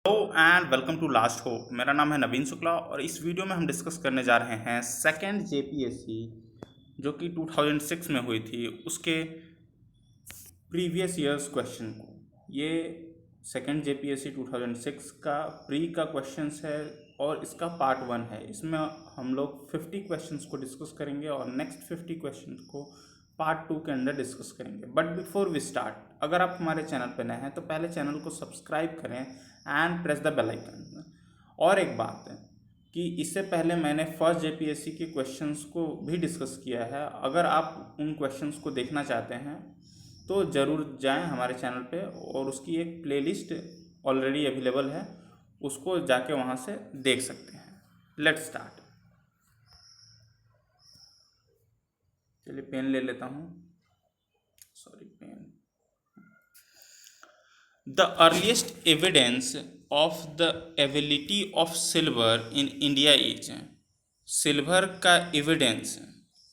Hello and welcome to Last Hope. मेरा नाम है नवीन शुक्ला और इस वीडियो में हम डिस्कस करने जा रहे हैं सेकंड जेपीएससी जो कि 2006 में हुई थी उसके प्रीवियस ईयर्स क्वेश्चन को। ये सेकंड जेपीएससी 2006 का प्री का क्वेश्चंस है और इसका पार्ट 1 है। इसमें हम लोग 50 क्वेश्चंस को डिस्कस करेंगे और नेक्स्ट 50 क्वेश्चंस को पार्ट 2 के अंदर डिस्कस करेंगे। बट बिफोर वी स्टार्ट, अगर आप हमारे चैनल पर नए हैं तो पहले चैनल को सब्सक्राइब करें and press the bell icon. और एक बात है कि इससे पहले मैंने फर्स्ट जेपीएससी के क्वेश्चंस को भी डिस्कस किया है। अगर आप उन क्वेश्चंस को देखना चाहते हैं तो ज़रूर जाएं हमारे चैनल पे और उसकी एक प्लेलिस्ट ऑलरेडी अवेलेबल है, उसको जाके वहाँ से देख सकते हैं। Let's start. चलिए पेन ले लेता हूँ, sorry pen. The earliest evidence of the availability of silver in India is, silver का एविडेंस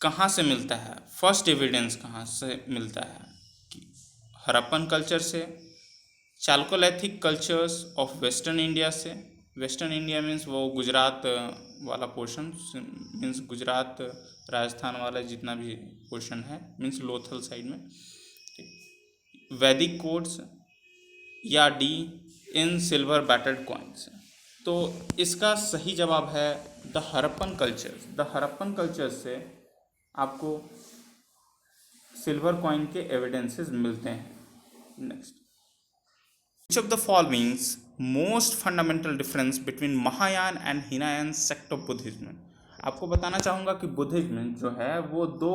कहाँ से मिलता है? फर्स्ट एविडेंस कहाँ से मिलता है? कि हड़प्पन कल्चर से, Chalcolithic cultures of western India से। वेस्टर्न इंडिया मीन्स वो गुजरात वाला पोर्शन, मीन्स गुजरात राजस्थान वाला जितना भी पोर्शन है, मीन्स लोथल साइड में। वैदिक कोड्स या the in silver battered coins. तो इसका सही जवाब है the Harappan cultures. The Harappan culture से आपको सिल्वर कॉइन के एविडेंसेस मिलते हैं। Next, which of the followings most fundamental difference between Mahayana and Hinayana sect of Buddhism. आपको बताना चाहूँगा कि बुद्धिज्म जो है वो दो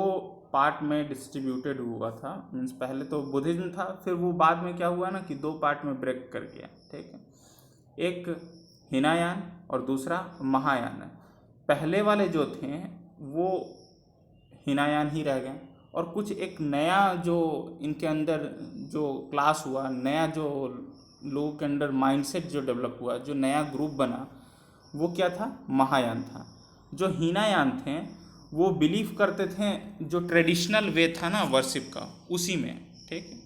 पार्ट में डिस्ट्रीब्यूटेड हुआ था। मीन्स पहले तो बुद्धिज्म था, फिर वो बाद में क्या हुआ ना कि दो पार्ट में ब्रेक कर गया। ठीक है, एक हीनायान और दूसरा महायान। पहले वाले जो थे वो हीनायान ही रह गए और कुछ एक नया जो इनके अंदर जो क्लास हुआ, नया जो लोगों के अंदर माइंडसेट जो डेवलप हुआ, जो नया ग्रुप बना, वो क्या था? महायान था। जो हीनायान थे वो बिलीव करते थे जो ट्रेडिशनल वे था ना वर्शिप का, उसी में। ठीक है,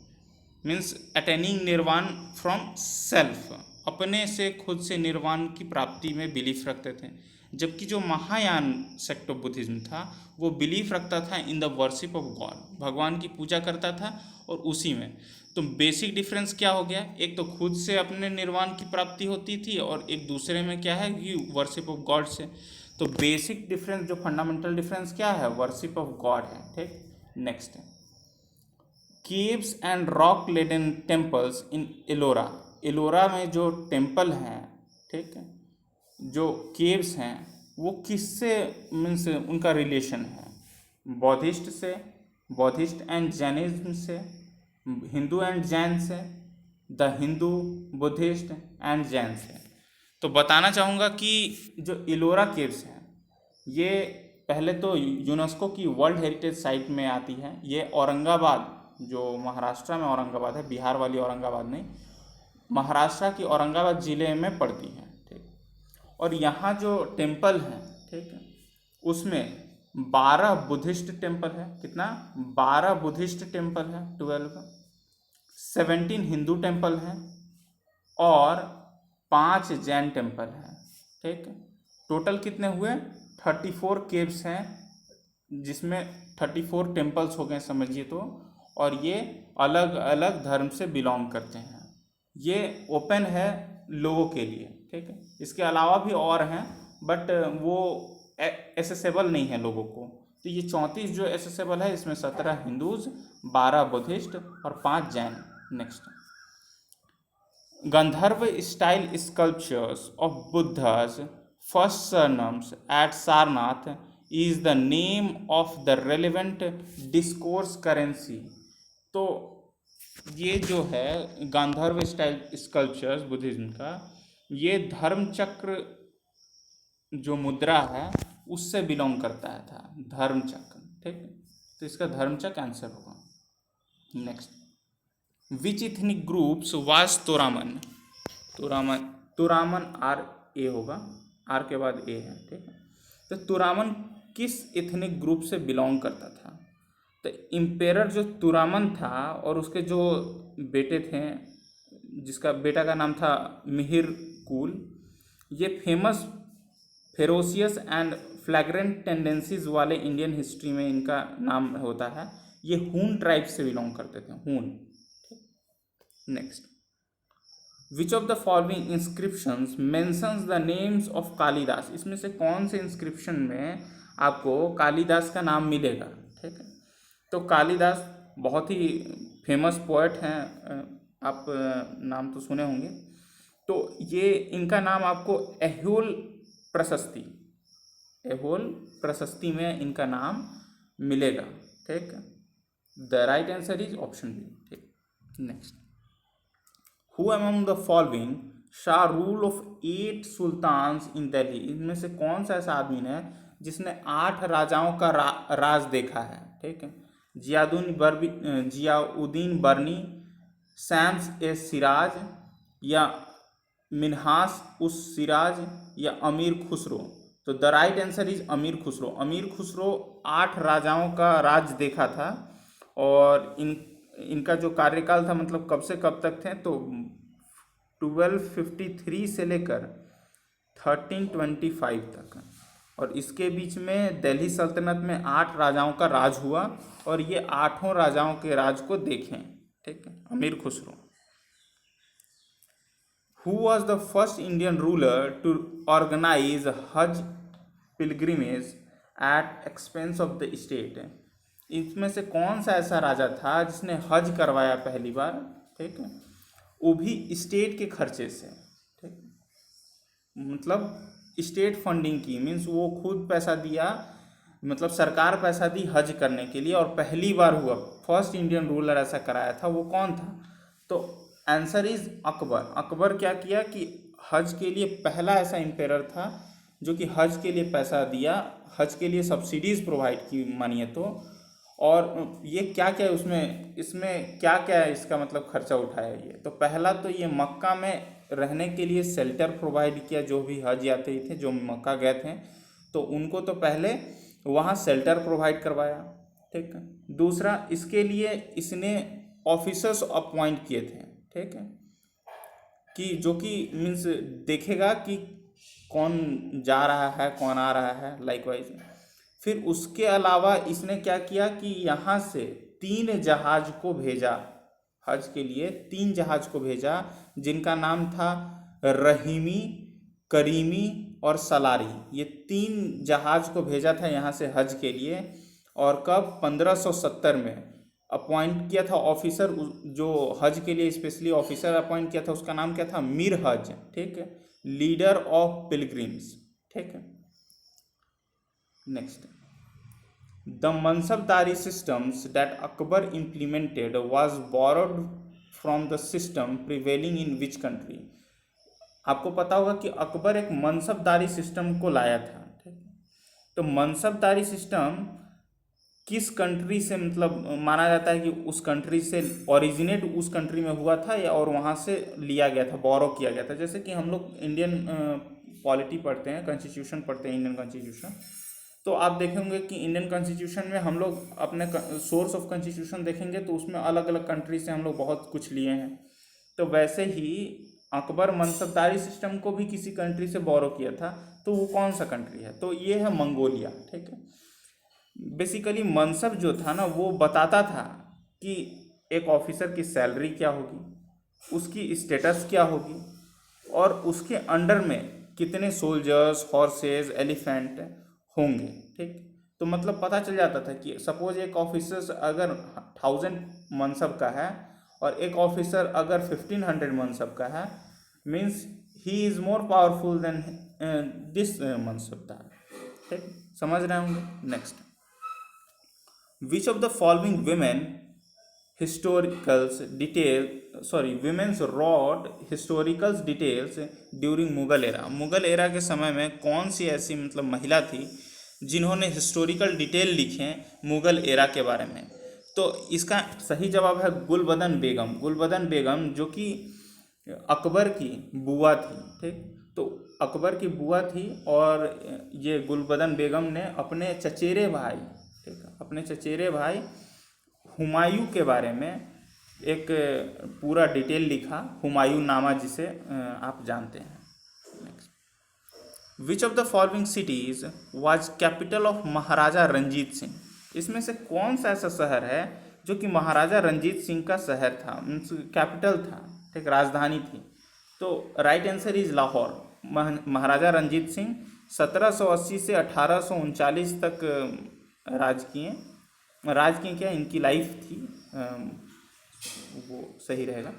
मीन्स अटेनिंग निर्वाण फ्रॉम सेल्फ, अपने से खुद से निर्वाण की प्राप्ति में बिलीफ रखते थे। जबकि जो महायान सेक्ट ऑफ बुद्धिज्म था वो बिलीफ रखता था in the worship of God, भगवान की पूजा करता था और उसी में। तो बेसिक डिफरेंस क्या हो गया? एक तो खुद से अपने निर्वाण की प्राप्ति होती थी और एक दूसरे में क्या है कि वर्शिप ऑफ गॉड से। तो बेसिक डिफरेंस, जो फंडामेंटल डिफरेंस क्या है? वर्शिप ऑफ गॉड है। ठीक, next, caves and rock laden temples in Ellora. Ellora में जो टेम्पल हैं, ठीक है, जो केव्स हैं, वो किससे मीन्स उनका रिलेशन है? बौद्धिस्ट से, बौद्धिस्ट एंड जैनिज्म से, हिंदू एंड जैन से, the Hindu, Buddhist and Jain से। तो बताना चाहूँगा कि जो एलोरा केव्स हैं ये पहले तो यूनेस्को की वर्ल्ड हेरिटेज साइट में आती है। ये औरंगाबाद, जो महाराष्ट्र में औरंगाबाद है, बिहार वाली औरंगाबाद नहीं, महाराष्ट्र की औरंगाबाद ज़िले में पड़ती है। ठीक, और यहाँ जो टेम्पल है, ठीक है, उसमें 12 बुद्धिस्ट टेम्पल है। कितना? 12 बुद्धिस्ट टेम्पल है, 12, 17 हिंदू टेम्पल हैं और 5 जैन टेम्पल हैं। ठीक, टोटल कितने हुए? 34 केव्स हैं, जिसमें 34 टेम्पल्स हो गए समझिए तो। और ये अलग अलग धर्म से बिलोंग करते हैं। ये ओपन है लोगों के लिए। ठीक है, इसके अलावा भी और हैं बट वो एसेसेबल नहीं है लोगों को। तो ये 34 जो एसेसेबल है, इसमें 17 हिंदूज, 12 बुद्धिस्ट और 5 Jain. Next, Gandharva style sculptures of Buddha's first sermons at Sarnath is the name of the relevant discourse currency। तो ये जो है गांधर्व स्टाइल स्कल्पचर्स बुद्धिज्म का, ये धर्म चक्र जो मुद्रा है उससे बिलोंग करता है था, धर्म चक्र। ठीक, तो इसका धर्म चक्र आंसर होगा। Next, which ethnic groups was Toramana. Toramana, Toramana are a होगा, आर के बाद ए है। ठीक है, तो तुरामन किस इथनिक ग्रुप से बिलोंग करता था? तो इम्पेरर जो तुरामन था और उसके जो बेटे थे, जिसका बेटा का नाम था मिहिर कूल। ये फेमस फेरोसियस एंड फ्लैग्रेंट टेंडेंसीज वाले इंडियन हिस्ट्री में इनका नाम होता है। ये हून ट्राइब से बिलोंग करते थे, हून। Next, which of the following inscriptions mentions the names of Kalidas. इसमें से कौन से इंस्क्रिप्शन में आपको कालिदास का नाम मिलेगा? ठीक है, तो कालिदास बहुत ही फेमस पोएट हैं, आप नाम तो सुने होंगे। तो ये इनका नाम आपको ऐहोल प्रशस्ति, ऐहोल प्रशस्ति में इनका नाम मिलेगा। ठीक है, the right answer is option B. ठीक, next, who among the following Shah rule of 8 sultans in Delhi. इनमें से कौन सा ऐसा आदमी है जिसने 8 राजाओं का राज देखा है? ठीक है, जियाउद्दीन बर्नी, शम्स ए सिराज, या मिन्हास उस सिराज, या अमीर खुसरो। तो द राइट आंसर इज अमीर खुसरो। अमीर खुसरो 8 राजाओं का राज देखा था, और इनका जो कार्यकाल था मतलब कब से कब तक थे, तो 1253 से लेकर 1325 तक। और इसके बीच में दिल्ली सल्तनत में 8 राजाओं का राज हुआ, और ये 8 राजाओं के राज को देखें। ठीक है, Amir Khusro. Who was the first Indian ruler to organise Hajj pilgrimage at expense of the state. इसमें से कौन सा ऐसा राजा था जिसने हज करवाया पहली बार? ठीक है, वो भी स्टेट के खर्चे से। ठीक, मतलब स्टेट फंडिंग की, मीन्स वो खुद पैसा दिया, मतलब सरकार पैसा दी हज करने के लिए, और पहली बार हुआ, फर्स्ट इंडियन रूलर ऐसा कराया था। वो कौन था? तो आंसर इज अकबर। अकबर क्या किया कि हज के लिए पहला ऐसा एम्पेरर था जो कि हज के लिए पैसा दिया, हज के लिए सब्सिडीज प्रोवाइड की मानिए तो। और ये क्या क्या इसमें क्या क्या है, इसका मतलब खर्चा उठाया ये। तो पहला तो ये मक्का में रहने के लिए शेल्टर प्रोवाइड किया, जो भी हज यात्री थे जो मक्का गए थे तो उनको तो पहले वहाँ शेल्टर प्रोवाइड करवाया। ठीक है, दूसरा इसके लिए इसने ऑफिसर्स अपॉइंट किए थे। ठीक है, कि जो कि मीन्स देखेगा कि कौन जा रहा है कौन आ रहा है, लाइकवाइज। फिर उसके अलावा इसने क्या किया कि यहाँ से 3 जहाज को भेजा, हज के लिए 3 जहाज को भेजा, जिनका नाम था रहीमी, करीमी और सलारी। ये 3 जहाज को भेजा था यहाँ से हज के लिए। और कब? 1570 में अपॉइंट किया था ऑफिसर, जो हज के लिए स्पेशली ऑफिसर अपॉइंट किया था, उसका नाम क्या था? मीर हज। ठीक है, लीडर ऑफ पिलग्रिम्स। ठीक है, next, the मनसबदारी systems that Akbar implemented was borrowed from the system prevailing in which country। आपको पता होगा कि अकबर एक मनसबदारी सिस्टम को लाया था। ठीक, तो मनसबदारी सिस्टम किस कंट्री से मतलब माना जाता है कि उस कंट्री से ओरिजिनेट उस कंट्री में हुआ था, या और वहाँ से लिया गया था, बोरो किया गया था। जैसे कि हम लोग इंडियन पॉलिटी पढ़ते हैं, कॉन्स्टिट्यूशन पढ़ते हैं, इंडियन कॉन्स्टिट्यूशन, तो आप देखेंगे कि इंडियन कॉन्स्टिट्यूशन में हम लोग अपने सोर्स ऑफ कॉन्स्टिट्यूशन देखेंगे तो उसमें अलग अलग कंट्री से हम लोग बहुत कुछ लिए हैं। तो वैसे ही अकबर मनसबदारी सिस्टम को भी किसी कंट्री से बोरो किया था। तो वो कौन सा कंट्री है? तो ये है मंगोलिया। ठीक है, बेसिकली मनसब जो था ना, वो बताता था कि एक ऑफिसर की सैलरी क्या होगी, उसकी स्टेटस क्या होगी, और उसके अंडर में कितने सोल्जर्स, हॉर्सेस, एलिफेंट होंगे। ठीक, तो मतलब पता चल जाता था कि सपोज एक ऑफिसर अगर 1000 मनसब का है और एक ऑफिसर अगर 1500 मनसब का है, means he is more powerful than this mansabdar. ठीक, समझ रहे होंगे। Next, which of the following women's wrought historicals details during Mughal era. Mughal era के समय में कौन सी ऐसी मतलब महिला थी जिन्होंने हिस्टोरिकल डिटेल लिखे मुगल एरा के बारे में? तो इसका सही जवाब है गुलबदन बेगम। गुलबदन बेगम जो कि अकबर की बुआ थी। ठीक, तो अकबर की बुआ थी, और ये गुलबदन बेगम ने अपने चचेरे भाई, ठीक है, अपने चचेरे भाई हुमायूं के बारे में एक पूरा डिटेल लिखा, हुमायूं नामा, जिसे आप जानते हैं। Which of the following cities was capital of Maharaja Ranjit Singh? इसमें से कौन सा ऐसा शहर है जो कि महाराजा रंजीत सिंह का शहर था, मीन्स कैपिटल था, ठीक, राजधानी थी? तो राइट आंसर इज लाहौर। महाराजा रंजीत सिंह 1780 से 1839 तक राज किए क्या, इनकी लाइफ थी, वो सही रहेगा।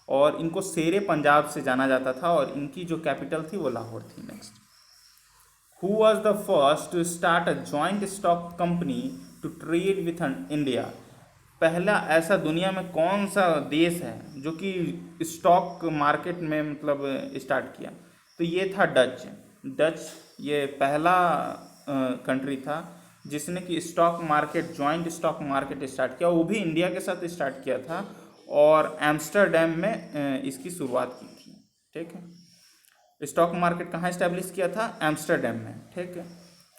और इनको शेरे पंजाब से जाना जाता था और इनकी जो कैपिटल थी वो लाहौर थी। Next, who was the first to start a joint stock company to trade with India? पहला ऐसा दुनिया में कौन सा देश है जो कि स्टॉक मार्केट में मतलब स्टार्ट किया? तो ये था डच। ये पहला कंट्री था जिसने कि stock market, joint stock market start किया, वो भी इंडिया के साथ स्टार्ट किया था और एम्स्टरडेम में इसकी शुरुआत की थी। ठीक है, स्टॉक मार्केट कहाँ इस्टेब्लिश किया था? एम्स्टरडेम में। ठीक है,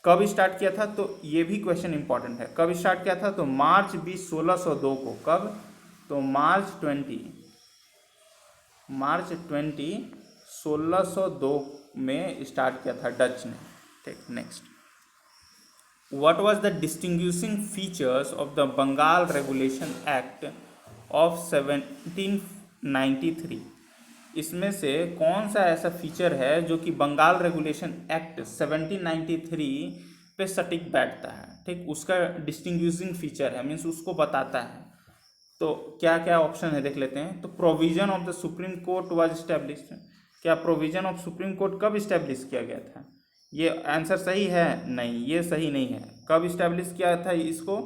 कब स्टार्ट किया था? तो ये भी क्वेश्चन इंपॉर्टेंट है, कब स्टार्ट किया था? तो मार्च 20 1602 को। कब? तो मार्च 20 1602 में स्टार्ट किया था डच ने। ठीक, next, what was the distinguishing features of the Bengal regulation act of 1793? इसमें से कौन सा ऐसा फीचर है जो कि बंगाल रेगुलेशन एक्ट 1793 पे सटीक बैठता है? ठीक, उसका डिस्टिंग्विशिंग फीचर है, मीन्स उसको बताता है। तो क्या क्या ऑप्शन है देख लेते हैं। तो provision of the supreme court was established. क्या प्रोविजन ऑफ सुप्रीम कोर्ट कब इस्टेब्लिश किया गया था? ये आंसर सही है? नहीं, ये सही नहीं है। कब इस्टेब्लिश किया था इसको?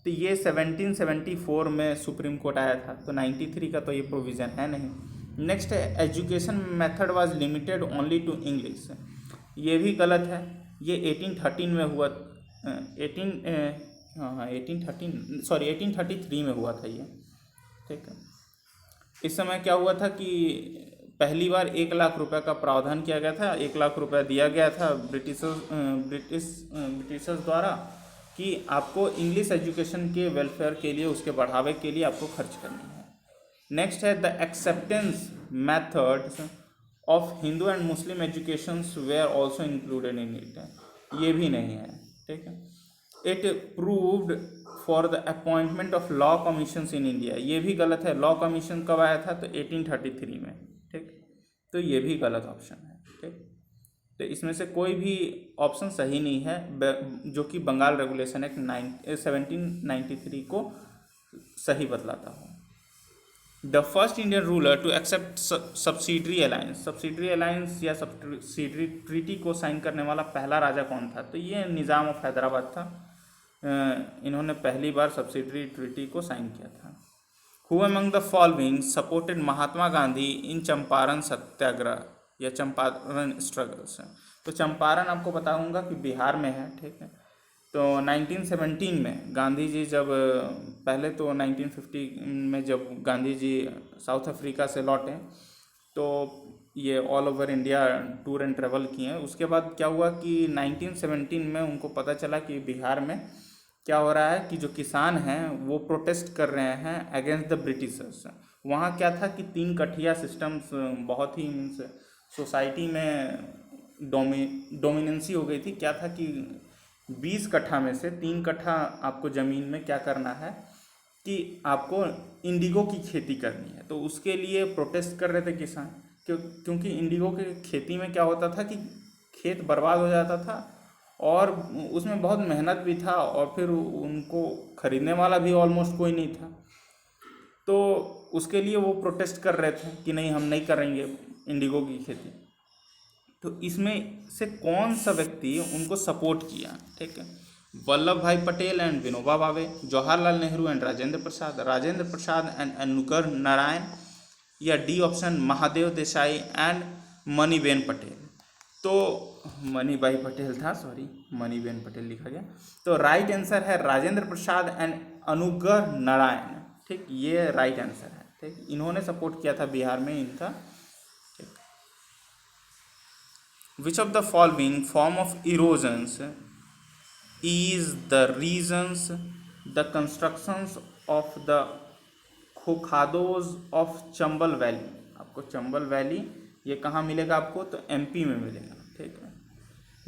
तो ये 1774 में सुप्रीम कोर्ट आया था, तो 93 का तो ये प्रोविज़न है नहीं। नेक्स्ट है, education method was limited only to English. ये भी गलत है, ये 1833 में हुआ था ये। ठीक है, इस समय क्या हुआ था कि पहली बार 1 लाख रुपए का प्रावधान किया गया था, 1 लाख रुपया दिया गया था ब्रिटिशर्स द्वारा कि आपको इंग्लिश एजुकेशन के वेलफेयर के लिए, उसके बढ़ावे के लिए आपको खर्च करनी है। नेक्स्ट है, the acceptance methods of Hindu and Muslim educations were also included in it. ये भी नहीं है। ठीक है, it proved for the appointment of law commission in India. ये भी गलत है। लॉ कमीशन कब आया था? तो 1833 में। ठीक, तो ये भी गलत ऑप्शन है। ठीक, तो इसमें से कोई भी ऑप्शन सही नहीं है जो कि बंगाल रेगुलेशन एक्ट 1793 को सही बतलाता हो। The first Indian ruler to accept subsidiary alliance या सब्सिडरी ट्रीटी को साइन करने वाला पहला राजा कौन था? तो ये निज़ाम ऑफ हैदराबाद था। इन्होंने पहली बार सब्सिडरी ट्रीटी को साइन किया था। Who among the following supported Mahatma Gandhi in Champaran Satyagraha या चंपारण स्ट्रगल्स? तो चंपारण आपको बताऊंगा कि बिहार में है। ठीक है, तो 1917 में गांधी जी जब पहले तो 1950 में जब गांधी जी साउथ अफ्रीका से लौटे तो ये all over India tour and travel किए। उसके बाद क्या हुआ कि 1917 में उनको पता चला कि बिहार में क्या हो रहा है कि जो किसान हैं वो प्रोटेस्ट कर रहे हैं अगेंस्ट द ब्रिटिशर्स। वहाँ क्या था कि 3 कठिया सिस्टम्स बहुत ही मीन्स सोसाइटी में डोमिनेंसी हो गई थी। क्या था कि 20 कट्ठा में से 3 कट्ठा आपको ज़मीन में क्या करना है कि आपको इंडिगो की खेती करनी है। तो उसके लिए प्रोटेस्ट कर रहे थे किसान, क्योंकि इंडिगो की खेती में क्या होता था कि खेत बर्बाद हो जाता था और उसमें बहुत मेहनत भी था और फिर उनको ख़रीदने वाला भी ऑलमोस्ट कोई नहीं था। तो उसके लिए वो प्रोटेस्ट कर रहे थे कि नहीं, हम नहीं करेंगे इंडिगो की खेती। तो इसमें से कौन सा व्यक्ति उनको सपोर्ट किया? ठीक है, वल्लभ भाई Patel and Vinoba Bhave, Jawaharlal Nehru and Rajendra Prasad and Anugrah Narayan, या D option Mahadev Desai and Maniben Patel? तो मणिभाई पटेल था, सॉरी मणिबेन पटेल लिखा गया। तो राइट आंसर है राजेंद्र प्रसाद एंड अनुग्रह नारायण। ठीक, ये राइट आंसर है। ठीक, इन्होंने सपोर्ट किया था बिहार में इनका। Which of the following form of erosions is the reasons the constructions of the खोखादोज ऑफ चंबल वैली? आपको चंबल वैली ये कहाँ मिलेगा आपको? तो एमपी में मिलेगा। ठीक है,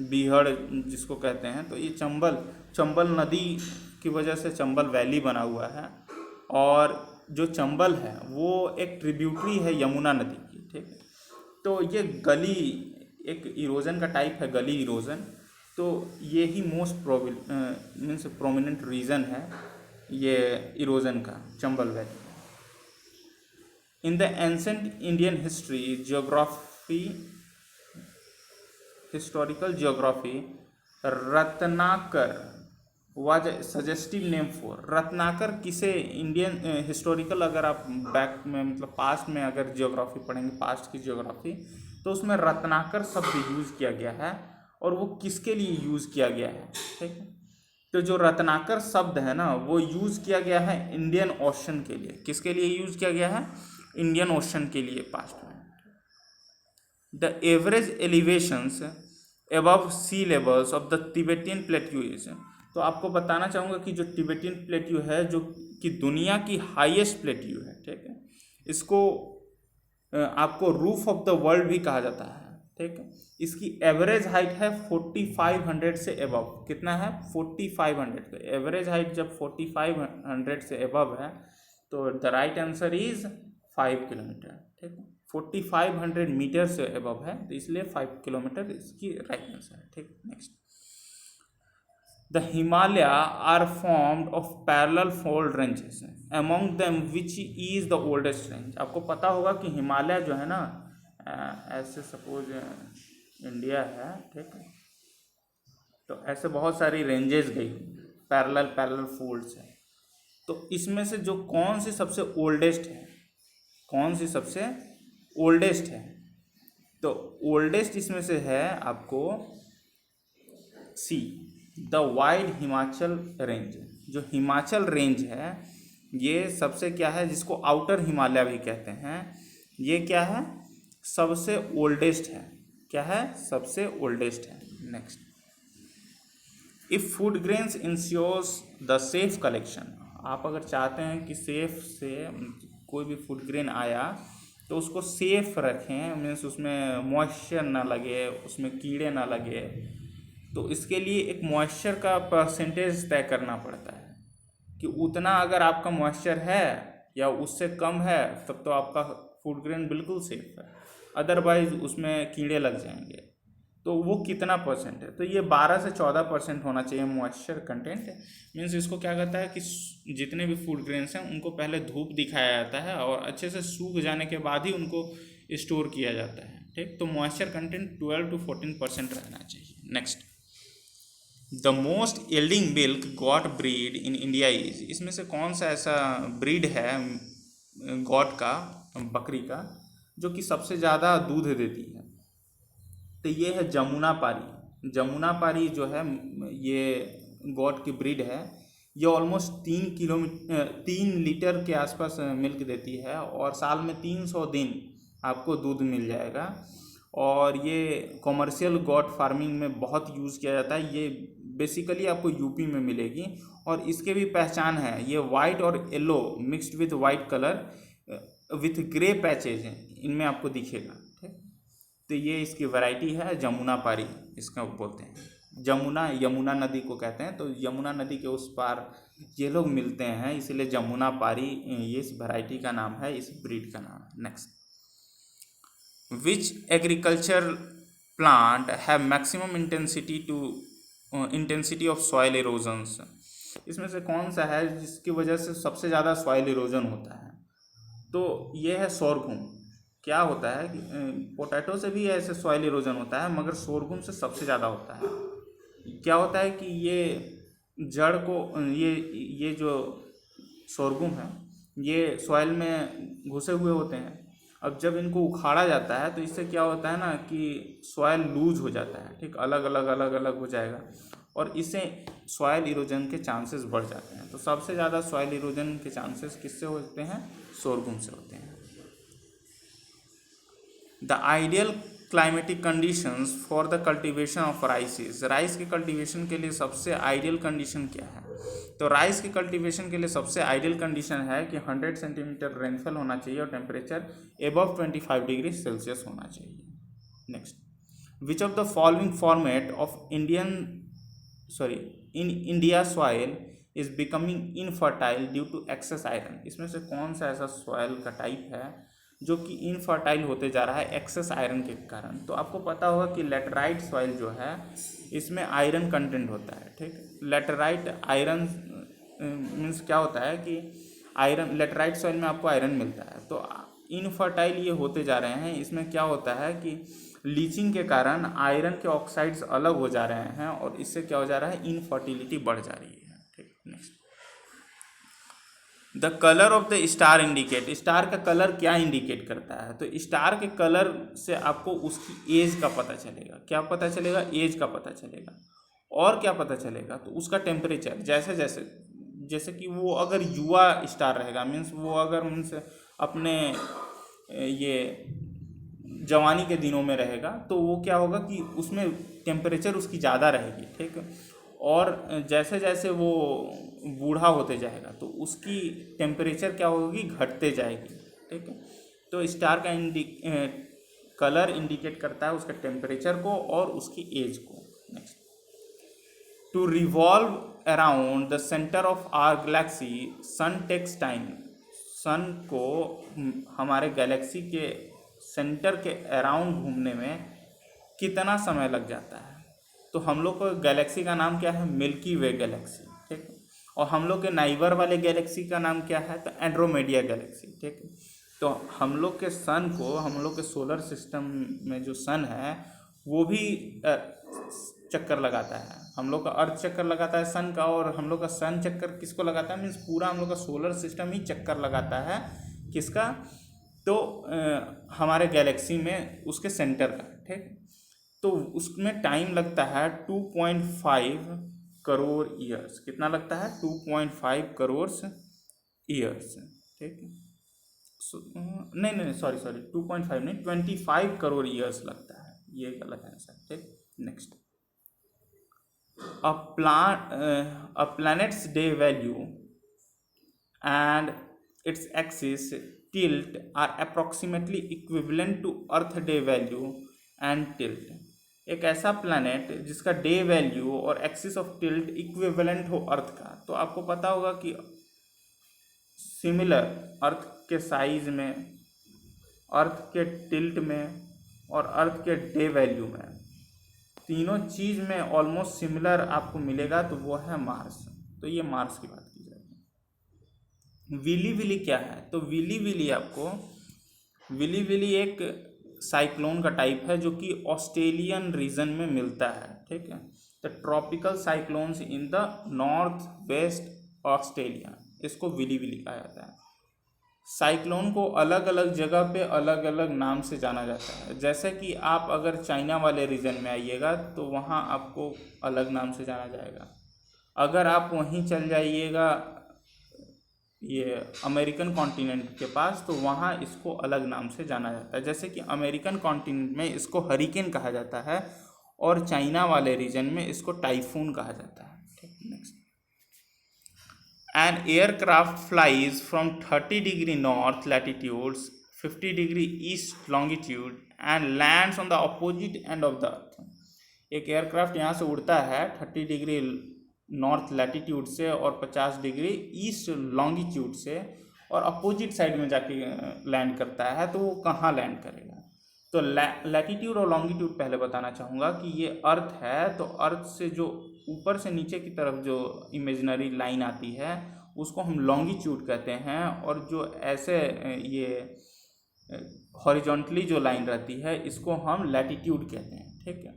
बीहड़ जिसको कहते हैं, तो ये चंबल नदी की वजह से चंबल वैली बना हुआ है। और जो चंबल है वो एक ट्रिब्यूटरी है यमुना नदी की, ठीक है। तो ये गली एक इरोजन का टाइप है, गली इरोजन। तो ये ही मोस्ट मीन्स प्रोमिनेंट रीज़न है ये इरोजन का, Chambal valley. In the ancient Indian historical geography, Ratnakar was suggestive name for. Ratnakar किसे इंडियन हिस्टोरिकल, अगर आप बैक में मतलब पास्ट में अगर जियोग्राफी पढ़ेंगे, पास्ट की जियोग्राफी, तो उसमें रत्नाकर शब्द यूज़ किया गया है। और वो किसके लिए यूज़ किया गया है, ठीक है। तो जो रत्नाकर शब्द है ना, वो यूज़ किया गया है इंडियन ओशन के लिए। किसके लिए यूज़ किया गया है? इंडियन ओशन के लिए पास्ट में। The average elevations above sea levels of the Tibetan plateau is. तो आपको बताना चाहूँगा कि जो तिबेटियन प्लेट्यू है, जो कि दुनिया की हाईएस्ट प्लेट्यू है, ठीक है। इसको आपको रूफ ऑफ द वर्ल्ड भी कहा जाता है, ठीक है। इसकी एवरेज हाइट है 4500 से एबव। कितना है? 4500। एवरेज हाइट जब 4500 से एबव है तो the right answer is 5 kilometre, ठीक है। 4500 मीटर से एबव है तो इसलिए 5 किलोमीटर इसकी राइट आंसर है, ठीक। Next, the Himalaya are formed of parallel fold ranges, among them which is the oldest range. आपको पता होगा कि हिमालय जो है ना, ऐसे सपोज इंडिया है, ठीक है, तो ऐसे बहुत सारी रेंजेस गई पैरेलल फोल्ड्स है। तो इसमें से जो कौन सी सबसे ओल्डेस्ट है, कौन सी सबसे ओल्डेस्ट है? तो ओल्डेस्ट इसमें से है आपको सी, द वाइड हिमाचल रेंज। जो हिमाचल रेंज है ये सबसे क्या है, जिसको आउटर हिमालय भी कहते हैं, ये क्या है? सबसे ओल्डेस्ट है। क्या है? सबसे ओल्डेस्ट है। Next, if food grains insures the safe collection. आप अगर चाहते हैं कि सेफ से कोई भी फूड ग्रेन आया तो उसको सेफ रखें, मीन्स उसमें मॉइस्चर ना लगे, उसमें कीड़े ना लगे, तो इसके लिए एक मॉइस्चर का परसेंटेज तय करना पड़ता है कि उतना अगर आपका मॉइस्चर है या उससे कम है तब तो आपका फूड ग्रेन बिल्कुल सेफ है, अदरवाइज उसमें कीड़े लग जाएंगे। तो वो कितना परसेंट है? तो ये 12 से 14% होना चाहिए मॉइस्चर कंटेंट। मीन्स इसको क्या कहता है कि जितने भी फूड ग्रेन्स हैं उनको पहले धूप दिखाया जाता है और अच्छे से सूख जाने के बाद ही उनको स्टोर किया जाता है, ठीक। तो मॉइस्चर कंटेंट 12 to 14% रहना चाहिए। Next, the most yielding milk got breed in India is. इसमें से कौन सा ऐसा ब्रीड है गॉट का, बकरी का, जो कि सबसे ज़्यादा दूध देती है? तो ये है जमुनापारी। जमुनापारी जो है ये गॉट की ब्रीड है। ये ऑलमोस्ट 3 लीटर के आसपास मिल्क देती है और साल में 300 दिन आपको दूध मिल जाएगा। और ये कॉमर्शियल गॉट फार्मिंग में बहुत यूज़ किया जाता है। ये बेसिकली आपको यूपी में मिलेगी और इसके भी पहचान है, ये वाइट और yellow mixed with white colour with grey patches हैं, इनमें आपको दिखेगा, ठीक। तो ये इसकी वैरायटी है जमुनापारी, इसका बोलते हैं। यमुना नदी को कहते हैं, तो यमुना नदी के उस पार ये लोग मिलते हैं, इसलिए जमुनापारी ये इस वैरायटी का नाम है, इस ब्रीड का नाम है। Next, which agriculture plant have maximum intensity of soil erosions. इसमें से कौन सा है जिसकी वजह से सबसे ज़्यादा सॉइल इरोजन होता है? तो ये है सोरगुम। क्या होता है कि पोटैटो से भी ऐसे सॉइल इरोजन होता है, मगर सोरगुम से सबसे ज़्यादा होता है। क्या होता है कि ये जड़ को ये जो सोरगुम है ये सॉइल में घुसे हुए होते हैं। अब जब इनको उखाड़ा जाता है तो इससे क्या होता है ना कि सॉइल लूज हो जाता है, ठीक, अलग अलग हो जाएगा और इससे सॉइल इरोजन के चांसेस बढ़ जाते हैं। तो सबसे ज़्यादा सॉइल इरोजन के चांसेस किससे होते हैं? सोरगुम से होते हैं। The ideal climatic conditions for the cultivation of rice. Rice के कल्टीवेशन के लिए सबसे आइडियल कंडीशन क्या है? तो राइस के कल्टीवेशन के लिए सबसे आइडियल कंडीशन है कि 100 सेंटीमीटर रेनफॉल होना चाहिए और टेम्परेचर एबव 25 डिग्री सेल्सियस होना चाहिए। Next, which of the following format of in India soil is becoming infertile due to excess iron. इसमें से कौन सा ऐसा सॉइल का टाइप है जो कि इनफर्टाइल होते जा रहा है एक्सेस आयरन के कारण? तो आपको पता होगा कि लेटराइट सॉइल जो है इसमें आयरन कंटेंट होता है, ठीक। लेटराइट आयरन मीन्स क्या होता है कि आयरन, लेटराइट सॉइल में आपको आयरन मिलता है। तो इनफर्टाइल ये होते जा रहे हैं। इसमें क्या होता है कि लीचिंग के कारण आयरन के ऑक्साइड्स अलग हो जा रहे हैं और इससे क्या हो जा रहा है, इनफर्टिलिटी बढ़ जा रही है, ठीक। Next, the colour of the star indicate. Star का कलर क्या इंडिकेट करता है? तो स्टार के कलर से आपको उसकी एज का पता चलेगा। क्या पता चलेगा? एज का पता चलेगा। और क्या पता चलेगा? तो उसका टेम्परेचर, जैसे कि वो अगर युवा स्टार रहेगा, मीन्स वो अगर मीन्स अपने ये जवानी के दिनों में रहेगा, तो वो क्या होगा कि उसमें टेम्परेचर उसकी ज़्यादा रहेगी, ठीक। और जैसे जैसे वो बूढ़ा होते जाएगा तो उसकी टेम्परेचर क्या होगी, घटते जाएगी, ठीक है। तो स्टार का कलर इंडिकेट करता है उसके टेम्परेचर को और उसकी एज को। Next, to revolve around the centre of our galaxy sun takes time. Sun को हमारे गैलेक्सी के सेंटर के अराउंड घूमने में कितना समय लग जाता है? तो हम लोग को गैलेक्सी का नाम क्या है? मिल्की वे गैलेक्सी, ठीक। और हम लोग के नाइबर वाले गैलेक्सी का नाम क्या है? तो एंड्रोमेडिया गैलेक्सी, ठीक। तो हम लोग के सन को, हम लोग के सोलर सिस्टम में जो सन है वो भी चक्कर लगाता है। हम लोग का अर्थ चक्कर लगाता है सन का, और हम लोग का सन चक्कर किसको लगाता है? मीन्स पूरा हम लोग का सोलर सिस्टम ही चक्कर लगाता है किसका? तो हमारे गैलेक्सी में उसके सेंटर का, ठीक। तो उसमें टाइम लगता है 2.5 करोड़ ईयर्स। कितना लगता है? 2.5 करोड़ ईयर्स, ठीक। नहीं सॉरी 2.5 नहीं, 25 करोड़ ईयर्स लगता है, ये गलत आंसर, ठीक। Next, a planet's day value and its axis tilt are approximately equivalent to Earth day value and tilt। एक ऐसा प्लैनेट जिसका डे वैल्यू और एक्सिस ऑफ टिल्ट इक्विवेलेंट हो अर्थ का। तो आपको पता होगा कि सिमिलर अर्थ के साइज में, अर्थ के टिल्ट में और अर्थ के डे वैल्यू में, तीनों चीज़ में ऑलमोस्ट सिमिलर आपको मिलेगा, तो वो है मार्स। तो ये मार्स की बात की जाएगी। विली विली क्या है? तो विली विली एक साइक्लोन का टाइप है जो कि ऑस्ट्रेलियन रीजन में मिलता है, ठीक है। The tropical cyclones in the north west Australia, इसको विली विली कहा जाता है। साइक्लोन को अलग अलग जगह पे अलग अलग नाम से जाना जाता है। जैसे कि आप अगर चाइना वाले रीजन में आइएगा तो वहाँ आपको अलग नाम से जाना जाएगा। अगर आप वहीं चल जाइएगा ये अमेरिकन कॉन्टिनेंट के पास, तो वहाँ इसको अलग नाम से जाना जाता है। जैसे कि अमेरिकन कॉन्टिनेंट में इसको हरिकेन कहा जाता है और चाइना वाले रीजन में इसको टाइफून कहा जाता है, ठीक। Next, an aircraft flies from 30 degree north latitudes 50 degree east longitude and lands on the opposite end of the earth. एक एयरक्राफ्ट यहाँ से उड़ता है 30 डिग्री नॉर्थ लैटिट्यूड से और 50 डिग्री ईस्ट लॉन्गिट्यूड से, और अपोजिट साइड में जाके लैंड करता है, तो वो कहाँ लैंड करेगा? तो लैटिट्यूड और लॉन्गिट्यूड पहले बताना चाहूँगा कि ये अर्थ है, तो अर्थ से जो ऊपर से नीचे की तरफ जो इमेजिनरी लाइन आती है उसको हम लॉन्गिट्यूड कहते हैं, और जो ऐसे ये हॉरिजॉन्टली जो लाइन रहती है इसको हम लैटिट्यूड कहते हैं, ठीक है।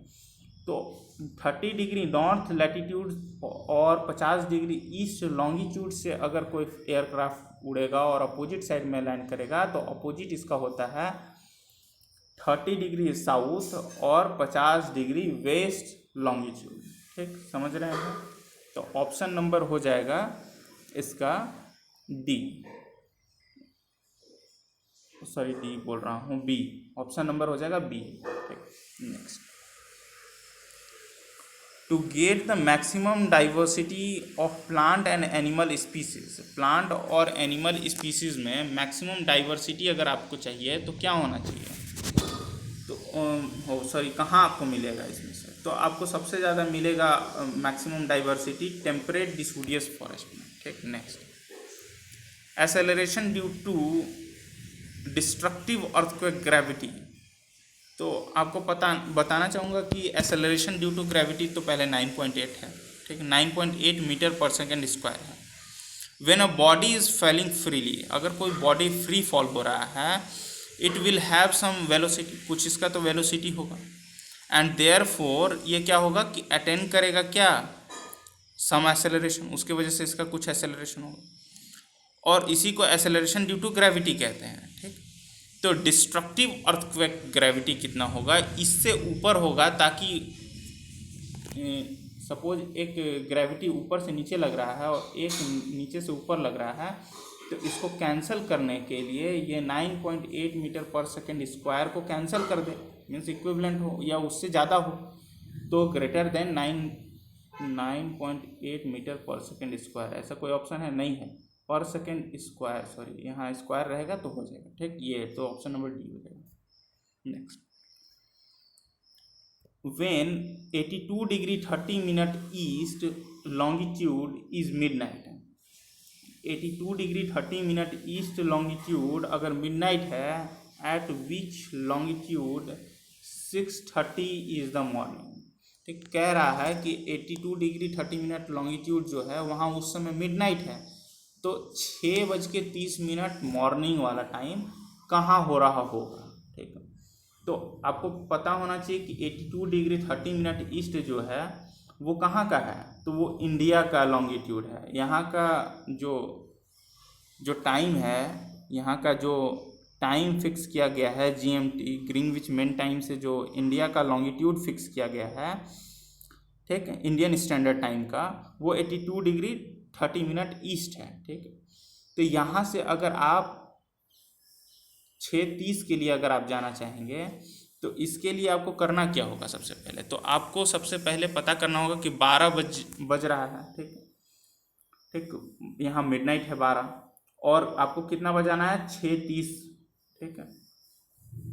तो 30 डिग्री नॉर्थ लैटिट्यूड और 50 डिग्री ईस्ट लॉन्गिट्यूड से अगर कोई एयरक्राफ्ट उड़ेगा और अपोजिट साइड में लैंड करेगा, तो अपोजिट इसका होता है 30 डिग्री साउथ और 50 डिग्री वेस्ट लॉन्गिट्यूड, ठीक। समझ रहे हैं? तो ऑप्शन नंबर हो जाएगा इसका डी, सॉरी डी बोल रहा हूँ, बी। ऑप्शन नंबर हो जाएगा बी, ठीक। Next, to get the maximum diversity of plant and animal species. Plant और एनिमल स्पीसीज में मैक्सिमम डाइवर्सिटी अगर आपको चाहिए तो क्या होना चाहिए? तो सॉरी, कहाँ आपको मिलेगा इसमें से? तो आपको सबसे ज़्यादा मिलेगा maximum diversity temperate deciduous forest में। ठीक, next, acceleration due to destructive earthquake gravity. तो आपको बताना चाहूँगा कि एक्सेलरेशन ड्यू टू ग्रेविटी तो पहले 9.8 है। ठीक, 9.8 मीटर पर सेकेंड स्क्वायर है। When a body is falling freely, अगर कोई बॉडी फ्री फॉल हो रहा है, it will have some velocity, कुछ इसका तो वेलोसिटी होगा, एंड देयर फोर ये क्या होगा कि अटेंड करेगा क्या, सम एक्सेलरेशन, उसके वजह से इसका कुछ एक्सेलरेशन होगा, और इसी को एक्सेलरेशन ड्यू टू ग्रेविटी कहते हैं। ठीक, तो डिस्ट्रक्टिव अर्थक्वेक ग्रेविटी कितना होगा, इससे ऊपर होगा, ताकि सपोज एक ग्रेविटी ऊपर से नीचे लग रहा है और एक नीचे से ऊपर लग रहा है, तो इसको कैंसिल करने के लिए ये 9.8 मीटर पर सेकेंड स्क्वायर को कैंसिल कर दे, मीन्स इक्विवेलेंट हो या उससे ज़्यादा हो, तो ग्रेटर देन 9.8 मीटर पर सेकेंड स्क्वायर, ऐसा कोई ऑप्शन है? नहीं है, पर सेकेंड स्क्वायर, सॉरी यहाँ स्क्वायर रहेगा तो हो जाएगा। ठीक, ये तो ऑप्शन नंबर डी हो जाएगा। Next, when 82 degree 30 minute east longitude is midnight, 82 degree 30 minute east longitude अगर मिडनाइट है, eight which longitude 6:30 is the morning. ठीक, कह रहा है कि 82 डिग्री 30 मिनट लॉन्गिट्यूड जो है वहाँ उस समय मिडनाइट है, तो 6:30 मॉर्निंग वाला टाइम कहाँ हो रहा होगा। ठीक है, तो आपको पता होना चाहिए कि 82 डिग्री 30 मिनट ईस्ट जो है वो कहाँ का है, तो वो इंडिया का लॉन्गिट्यूड है। यहाँ का जो टाइम है, यहाँ का जो टाइम फिक्स किया गया है GMT, ग्रीनविच मेन टाइम से जो इंडिया का लॉन्गिट्यूड फिक्स किया गया है, ठीक है, इंडियन स्टैंडर्ड टाइम का, वो 82 डिग्री 30 मिनट ईस्ट है। ठीक, तो यहाँ से अगर आप 6:30 के लिए अगर आप जाना चाहेंगे, तो इसके लिए आपको करना क्या होगा? सबसे पहले तो आपको सबसे पहले पता करना होगा कि 12 बज रहा है। ठीक ठीक, यहाँ मिडनाइट है 12, और आपको कितना बजाना है? 6:30। ठीक है,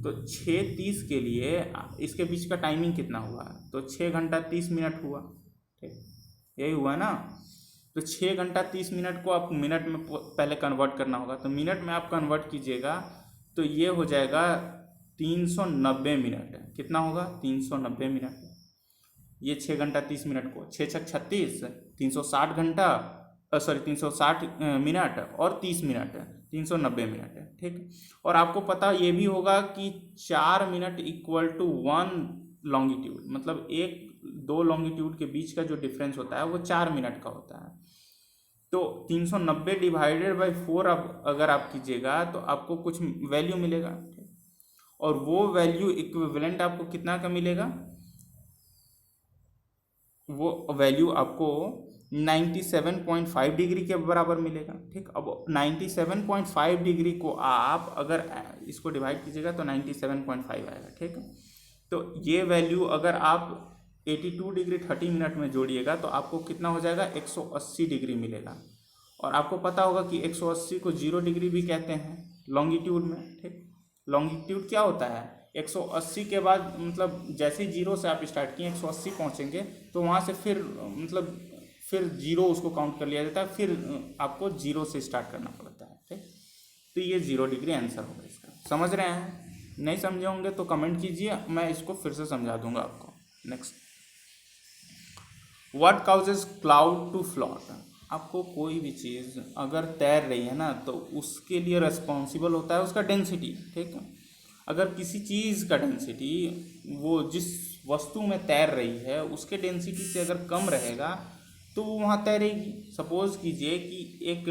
तो 6:30 के लिए इसके बीच का टाइमिंग कितना हुआ? तो 6 घंटा 30 मिनट हुआ। ठीक, यही हुआ ना? तो 6 घंटा 30 मिनट को आप मिनट में पहले कन्वर्ट करना होगा, तो मिनट में आप कन्वर्ट कीजिएगा तो ये हो जाएगा 390 मिनट। कितना होगा? 390 मिनट। ये 6 घंटा 30 मिनट को 6×6 = 36, 360 घंटा, सॉरी 360 मिनट और 30 मिनट, 390 मिनट है। ठीक, और आपको पता ये भी होगा कि 4 मिनट इक्वल टू 1 लॉन्गिट्यूड, मतलब 1-2 लॉन्गिट्यूड के बीच का जो डिफरेंस होता है वो 4 मिनट का होता है। तो 390 डिवाइडेड बाई 4 अगर आप कीजिएगा तो आपको कुछ वैल्यू मिलेगा, और वो वैल्यू इक्विवेलेंट आपको कितना का मिलेगा? वो वैल्यू आपको 97.5 डिग्री के बराबर मिलेगा। ठीक, अब 97.5 डिग्री को आप अगर इसको डिवाइड कीजिएगा तो 97.5 आएगा। ठीक, तो ये वैल्यू अगर आप 82 डिग्री 30 मिनट में जोड़िएगा तो आपको कितना हो जाएगा? 180 डिग्री मिलेगा। और आपको पता होगा कि 180 को 0 डिग्री भी कहते हैं लॉन्गिट्यूड में। ठीक, लॉन्गिट्यूड क्या होता है? 180 के बाद मतलब जैसे 0 से आप स्टार्ट किए 180 पहुँचेंगे तो वहाँ से फिर मतलब फिर 0 उसको काउंट कर लिया जाता है, फिर आपको 0 से स्टार्ट करना पड़ता है। ठीक, तो ये 0 डिग्री आंसर होगा इसका। समझ रहे हैं? नहीं समझे होंगे तो कमेंट कीजिए, मैं इसको फिर से समझा दूंगा आपको। Next, what causes cloud to float? आपको कोई भी चीज़ अगर तैर रही है ना तो उसके लिए रिस्पॉन्सिबल होता है उसका डेंसिटी। ठीक है, अगर किसी चीज़ का डेंसिटी वो जिस वस्तु में तैर रही है उसके डेंसिटी से अगर कम रहेगा तो वो वहाँ तैरेगी। सपोज कीजिए कि एक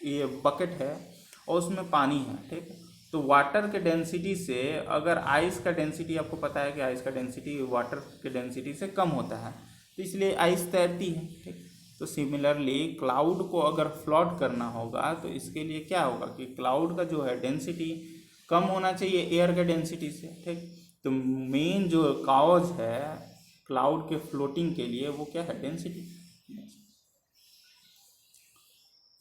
ये बकेट है और उसमें पानी है। ठीक, तो वाटर के डेंसिटी से अगर आइस का डेंसिटी, आपको पता है कि आइस का डेंसिटी वाटर के डेंसिटी से कम होता है, तो इसलिए आइस तैरती है। ठीक, तो सिमिलरली क्लाउड को अगर फ्लोट करना होगा तो इसके लिए क्या होगा कि क्लाउड का जो है डेंसिटी कम होना चाहिए एयर के डेंसिटी से। ठीक, तो मेन जो कॉज है क्लाउड के फ्लोटिंग के लिए वो क्या है? Density.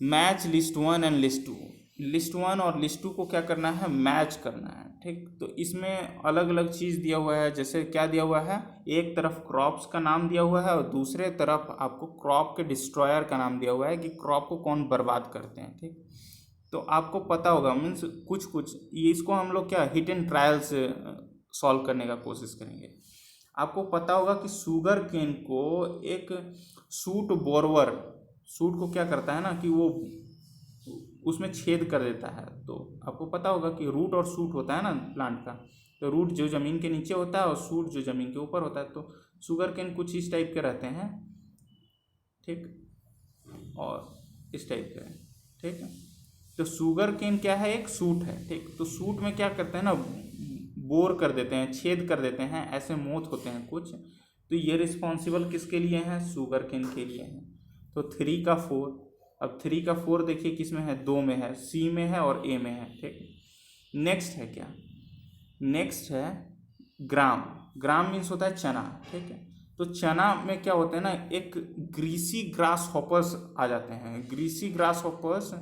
Match list 1 and list 2। List one और लिस्ट टू को क्या करना है, मैच करना है। ठीक, तो इसमें अलग अलग चीज़ दिया हुआ है। जैसे क्या दिया हुआ है, एक तरफ क्रॉप्स का नाम दिया हुआ है और दूसरे तरफ आपको क्रॉप के डिस्ट्रॉयर का नाम दिया हुआ है कि क्रॉप को कौन बर्बाद करते हैं। ठीक, तो आपको पता होगा, मीन्स कुछ कुछ ये इसको हम लोग क्या हिट एंड ट्रायल से सॉल्व करने का कोशिश करेंगे। आपको पता होगा कि शुगर केन को एक सूट बोरवर, सूट को क्या करता है ना कि वो उसमें छेद कर देता है। तो आपको पता होगा कि रूट और शूट होता है ना प्लांट का, तो रूट जो ज़मीन के नीचे होता है और शूट जो ज़मीन के ऊपर होता है। तो शुगर केन कुछ इस टाइप के रहते हैं। ठीक, और इस टाइप के। ठीक है, तो शुगर केन क्या है, एक सूट है। ठीक, तो सूट में क्या करते हैं ना, बोर कर देते हैं, छेद कर देते हैं, ऐसे मोथ होते हैं कुछ। तो ये रिस्पॉन्सिबल किसके लिए हैं, शुगर केन के लिए हैं। तो 3 का 4, अब 3 का 4 देखिए किस में है, 2 में है, सी में है और ए में है। ठीक, नेक्स्ट है क्या, नेक्स्ट है ग्राम। ग्राम मीन्स होता है चना। ठीक है, तो चना में क्या होता है ना, एक ग्रीसी ग्रास हॉपर्स आ जाते हैं। ग्रीसी ग्रास हॉपर्स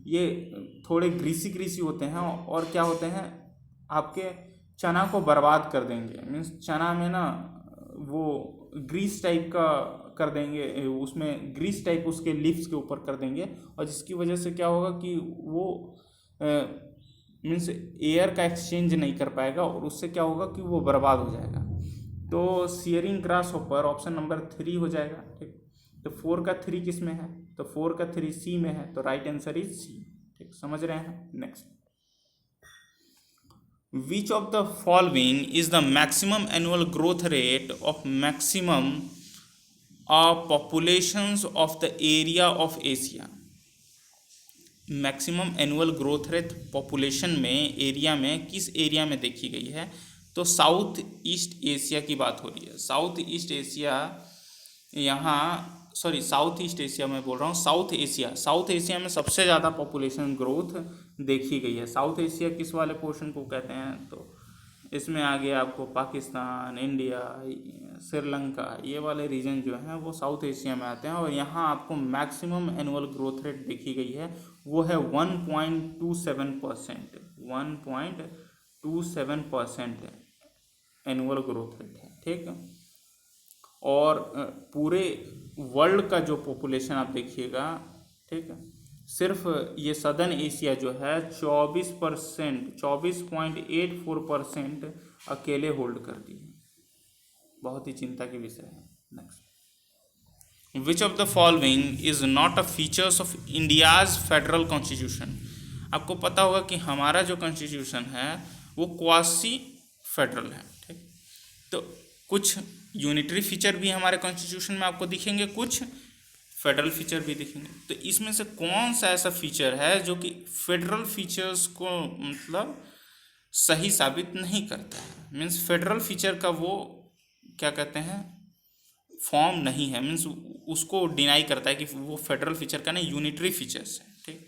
ये थोड़े ग्रीसी ग्रीसी होते हैं और क्या होते हैं, आपके चना को बर्बाद कर देंगे। मीन्स चना में ना वो ग्रीस टाइप का कर देंगे, उसमें ग्रीस टाइप उसके लीव्स के ऊपर कर देंगे, और जिसकी वजह से क्या होगा कि वो मीन्स एयर का एक्सचेंज नहीं कर पाएगा और उससे क्या होगा कि वो बर्बाद हो जाएगा। तो shearing grass hopper option number 3 हो जाएगा। ठीक, तो 4 का 3 किस में है, तो 4 का 3 सी में है, तो राइट आंसर इज सी। ठीक, समझ रहे हैं। Next, which of the following is the maximum annual growth rate of maximum populations of the area of Asia? Maximum annual growth rate population में, एरिया में, किस एरिया में देखी गई है, तो साउथ ईस्ट एशिया की बात हो रही है। साउथ ईस्ट एशिया, यहाँ सॉरी साउथ ईस्ट एशिया में बोल रहा हूँ, साउथ एशिया, साउथ एशिया में सबसे ज़्यादा पॉपुलेशन ग्रोथ देखी गई है। साउथ एशिया किस वाले पोर्शन को कहते हैं, तो इसमें आगे आपको पाकिस्तान, इंडिया, श्रीलंका, ये वाले रीजन जो हैं वो साउथ एशिया में आते हैं। और यहाँ आपको मैक्सिमम एनुअल ग्रोथ रेट देखी गई है, वो है 1.27%। 1.27% एनुअल ग्रोथ रेट है। ठीक है, और पूरे वर्ल्ड का जो पॉपुलेशन आप देखिएगा, ठीक है, सिर्फ ये सदर्न एशिया जो है 24%, 24.84% अकेले होल्ड करती है। बहुत ही चिंता की विषय है। Next, which of the following is not a features of India's federal constitution? आपको पता होगा कि हमारा जो कॉन्स्टिट्यूशन है वो क्वासी फेडरल है। ठीक, तो कुछ यूनिटरी फीचर भी हमारे कॉन्स्टिट्यूशन में आपको दिखेंगे, कुछ फेडरल फीचर भी दिखेंगे। तो इसमें से कौन सा ऐसा फीचर है जो कि फेडरल फीचर्स को मतलब सही साबित नहीं करता है, मीन्स फेडरल फीचर का वो क्या कहते हैं, फॉर्म नहीं है, मीन्स उसको डिनाई करता है कि वो फेडरल फीचर का नहीं, यूनिटरी फीचर्स है। ठीक,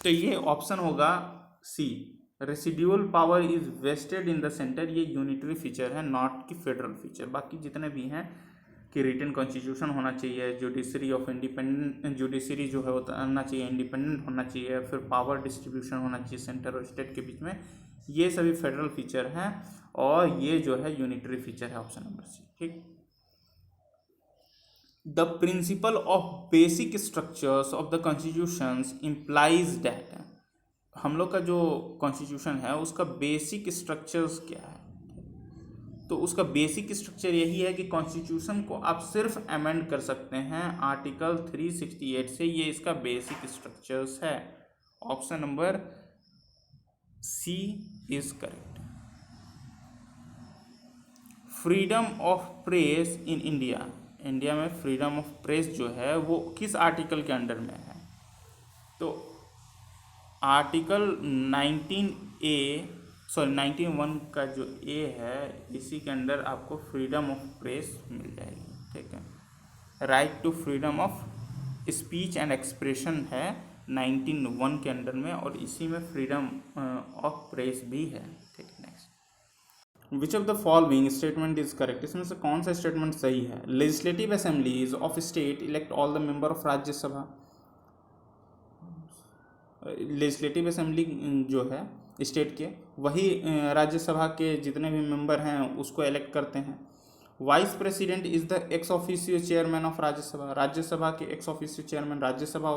तो ये ऑप्शन होगा C, residual power is vested in the centre. ये यूनिटरी फीचर है, नॉट की फेडरल फीचर। बाकी जितने भी हैं कि रिटन कॉन्स्टिट्यूशन होना चाहिए, जुडिशरी ऑफ इंडिपेंडेंट, जुडिशरी जो है होना चाहिए इंडिपेंडेंट होना चाहिए, फिर पावर डिस्ट्रीब्यूशन होना चाहिए सेंटर और स्टेट के बीच में, ये सभी फेडरल फीचर हैं और ये जो है यूनिटरी फीचर है, ऑप्शन नंबर सी। ठीक, the principle of basic structures of the constitution implies that, हम लोग का जो कॉन्स्टिट्यूशन है उसका बेसिक स्ट्रक्चर्स क्या है, तो उसका बेसिक स्ट्रक्चर यही है कि कॉन्स्टिट्यूशन को आप सिर्फ अमेंड कर सकते हैं आर्टिकल 368 से, ये इसका बेसिक स्ट्रक्चर्स है। Option number C is correct. Freedom of press in India, India में फ्रीडम ऑफ प्रेस जो है वो किस आर्टिकल के अंडर में है, तो आर्टिकल 19(1) का जो ए है इसी के अंडर आपको फ्रीडम ऑफ प्रेस मिल जाएगी। ठीक है, right to freedom of speech and expression है 19(1) के अंडर में, और इसी में फ्रीडम ऑफ प्रेस भी है। ठीक, next, which of the following statement is correct? इसमें से कौन सा स्टेटमेंट सही है? Legislative assemblies of state elect all the member of Rajya Sabha. Legislative assembly जो है स्टेट के, वही राज्यसभा के जितने भी मेंबर हैं उसको इलेक्ट करते हैं। Vice president is the ex officio chairman of Rajya Sabha, Rajya Sabha के ex officio chairman Rajya Sabha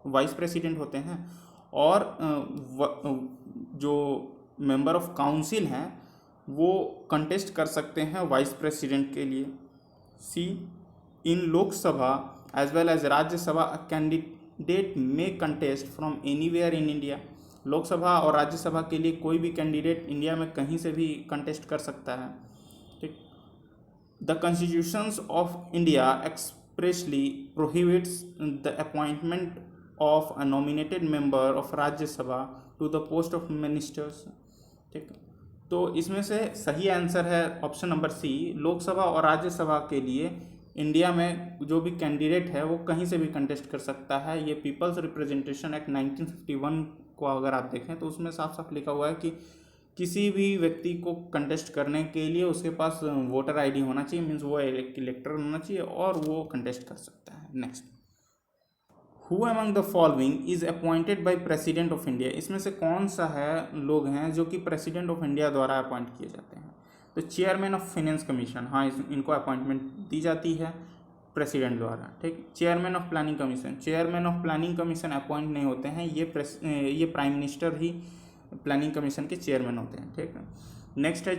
vice president होते हैं। और जो मेंबर ऑफ काउंसिल हैं वो कंटेस्ट कर सकते हैं वाइस प्रेसिडेंट के लिए। See, in Lok Sabha as well as Rajya Sabha candidate में contest from anywhere in India, Lok Sabha और राज्यसभा के लिए कोई भी कैंडिडेट इंडिया में कहीं से भी कंटेस्ट कर सकता है। ठीक, the constitutions of India expressly prohibits the appointment of a nominated member of Rajya Sabha to the post of ministers. ठीक, तो इसमें से सही आंसर है ऑप्शन नंबर सी, लोकसभा और राज्यसभा के लिए इंडिया में जो भी कैंडिडेट है वो कहीं से भी कंटेस्ट कर सकता है। ये पीपल्स रिप्रेजेंटेशन एक्ट 1951 को अगर आप देखें तो उसमें साफ साफ लिखा हुआ है कि किसी भी व्यक्ति को कंटेस्ट करने के लिए उसके पास वोटर आईडी होना चाहिए, मीन्स वो इलेक्टर होना चाहिए और वो कंटेस्ट कर सकता है। Next, who among the following is appointed by president of India, इसमें से कौन सा है लोग हैं जो कि प्रेसिडेंट ऑफ इंडिया द्वारा अपॉइंट किए जाते हैं। तो चेयरमैन ऑफ फाइनेंस कमीशन, हाँ इनको अपॉइंटमेंट दी जाती है प्रेसिडेंट द्वारा। ठीक, chairman of planning commission, chairman of planning commission appoint नहीं होते हैं, ये प्राइम मिनिस्टर ही प्लानिंग कमीशन के चेयरमैन होते हैं। ठीक है, नेक्स्ट है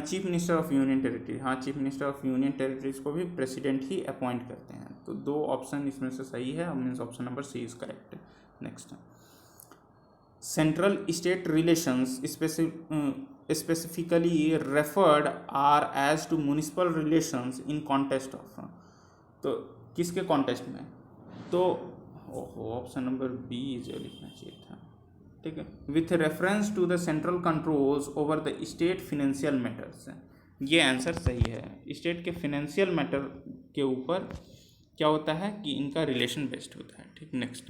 chief minister of union territory, हाँ chief minister of union territories को भी प्रेसिडेंट ही अपॉइंट करते हैं। तो दो ऑप्शन इसमें से सही है, means option number C is correct. Next, central state relations specifically referred are as to municipal relations in contest of, तो किसके कॉन्टेस्ट में, तो ऑप्शन नंबर बी जो लिखना चाहिए था। ठीक है, with reference to the central controls over the state financial matters, ये आंसर सही है। स्टेट के फिनेंशियल मैटर के ऊपर क्या होता है कि इनका रिलेशन बेस्ड होता है। ठीक, next,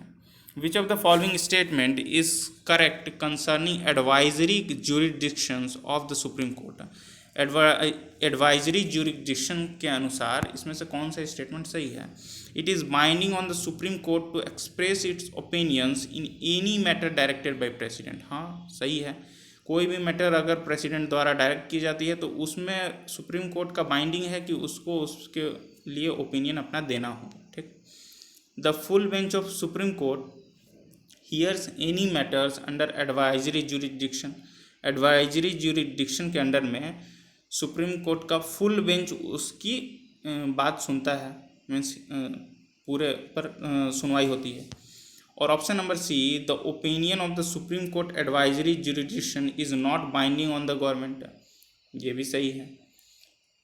which of the following statement is correct concerning advisory jurisdictions of the supreme court, advisory jurisdiction के अनुसार इसमें से कौन सा स्टेटमेंट सही है। It is binding on the supreme court to express its opinions in any matter directed by president, हाँ सही है। कोई भी मैटर अगर प्रेसिडेंट द्वारा डायरेक्ट की जाती है तो उसमें सुप्रीम कोर्ट का बाइंडिंग है कि उसको उसके लिए ओपिनियन अपना देना होगा। ठीक, the full bench of Supreme Court hears any matters under advisory jurisdiction, advisory jurisdiction के अंडर में सुप्रीम कोर्ट का फुल बेंच उसकी बात सुनता है, मीन्स पूरे पर सुनवाई होती है। और option number C, the opinion of the supreme court advisory jurisdiction is not binding on the government, ये भी सही है।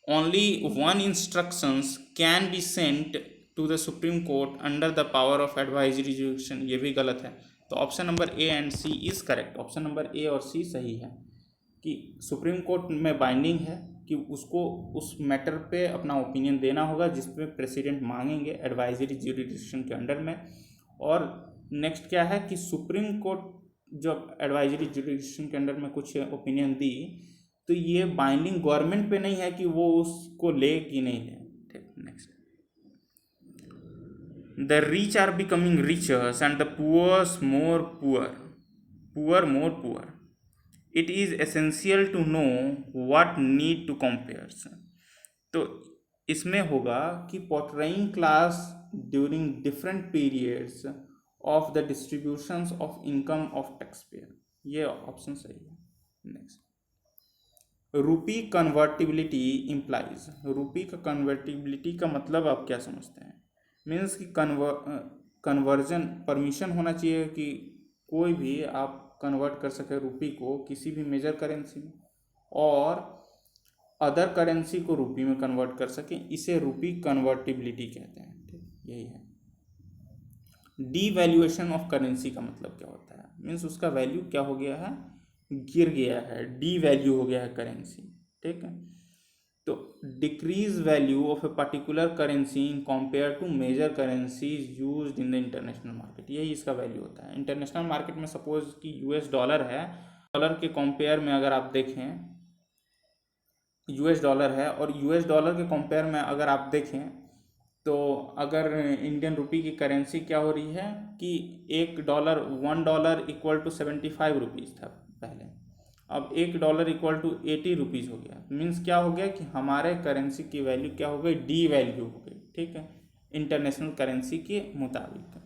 Only one instructions can be sent to the supreme Court under the power of advisory jurisdiction, ये भी गलत है। तो option number A and C is correct, option number A और सी सही है कि सुप्रीम कोर्ट में बाइंडिंग है कि उसको उस मैटर पे अपना ओपिनियन देना होगा जिस पे प्रेसिडेंट मांगेंगे एडवाइजरी ज्यूरिडिक्शन के अंडर में। और नेक्स्ट क्या है कि सुप्रीम कोर्ट जब एडवाइजरी ज्यूरिडिक्शन के अंडर में कुछ ओपिनियन दी तो ये बाइंडिंग गवर्नमेंट पे नहीं है कि वो उसको ले कि नहीं ले। ठीक, next, the rich are becoming richer and the poor more poor, it is essential to know what need to compare. तो इसमें होगा कि portraying class during different periods of the distributions of income of tax payer, ये option सही है। Next, रूपी convertibility implies, रूपी का कन्वर्टिबिलिटी का मतलब आप क्या समझते हैं। मीन्स कि कन्वर्जन परमिशन होना चाहिए कि कोई भी आप कन्वर्ट कर सके रूपी को किसी भी मेजर करेंसी में और अदर करेंसी को रूपी में कन्वर्ट कर सके, इसे रूपी कन्वर्टिबिलिटी कहते हैं। ठीक, यही है। डीवैल्यूएशन ऑफ करेंसी का मतलब क्या होता है, मीन्स उसका वैल्यू क्या हो गया है, गिर गया है, डी वैल्यू हो गया है करेंसी। ठीक है, तो decrease value of a particular currency in compare to major currencies used in the international market, यही इसका वैल्यू होता है। इंटरनेशनल मार्केट में सपोज कि यूएस डॉलर है, डॉलर के कंपेयर में अगर आप देखें यूएस डॉलर है और यूएस डॉलर के कंपेयर में अगर आप देखें तो अगर इंडियन रुपी की करेंसी क्या हो रही है कि $1 इक्वल टू 75 रुपीज़ था पहले, अब $1 इक्वल टू 80 रुपीज़ हो गया। मीन्स क्या हो गया कि हमारे करेंसी की वैल्यू क्या हो गई, डी वैल्यू हो गई, ठीक है, इंटरनेशनल करेंसी के मुताबिक।